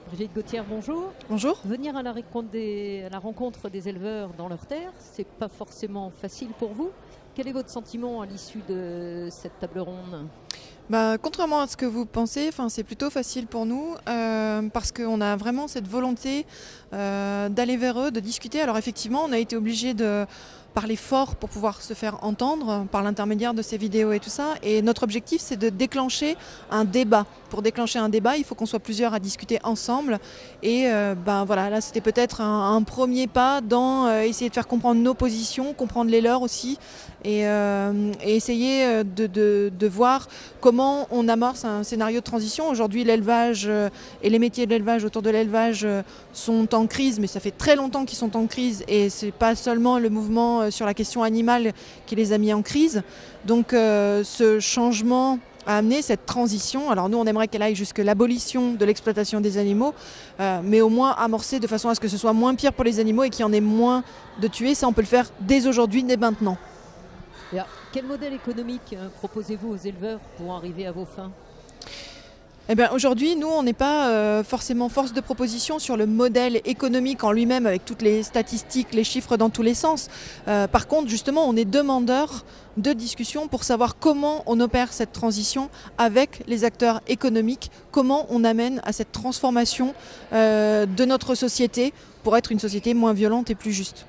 Brigitte Gauthier, bonjour. Bonjour. Venir à la rencontre des éleveurs dans leurs terres, c'est pas forcément facile pour vous. Quel est votre sentiment à l'issue de cette table ronde? Contrairement à ce que vous pensez, c'est plutôt facile pour nous parce qu'on a vraiment cette volonté d'aller vers eux, de discuter. Alors effectivement, on a été obligé de parler fort pour pouvoir se faire entendre par l'intermédiaire de ces vidéos et tout ça. Et notre objectif, c'est de déclencher un débat. Pour déclencher un débat, il faut qu'on soit plusieurs à discuter ensemble. Et voilà, là, c'était peut-être un premier pas dans essayer de faire comprendre nos positions, comprendre les leurs aussi, et essayer de voir comment on amorce un scénario de transition. Aujourd'hui, l'élevage et les métiers de l'élevage autour de l'élevage sont en crise, mais ça fait très longtemps qu'ils sont en crise et c'est pas seulement le mouvement sur la question animale qui les a mis en crise. Donc ce changement a amené cette transition. Alors nous, on aimerait qu'elle aille jusque l'abolition de l'exploitation des animaux, mais au moins amorcer de façon à ce que ce soit moins pire pour les animaux et qu'il y en ait moins de tués. Ça, on peut le faire dès aujourd'hui, dès maintenant. Et alors, quel modèle économique proposez-vous aux éleveurs pour arriver à vos fins? Aujourd'hui, nous, on n'est pas forcément force de proposition sur le modèle économique en lui-même, avec toutes les statistiques, les chiffres dans tous les sens. Par contre, justement, on est demandeur de discussion pour savoir comment on opère cette transition avec les acteurs économiques, comment on amène à cette transformation de notre société pour être une société moins violente et plus juste.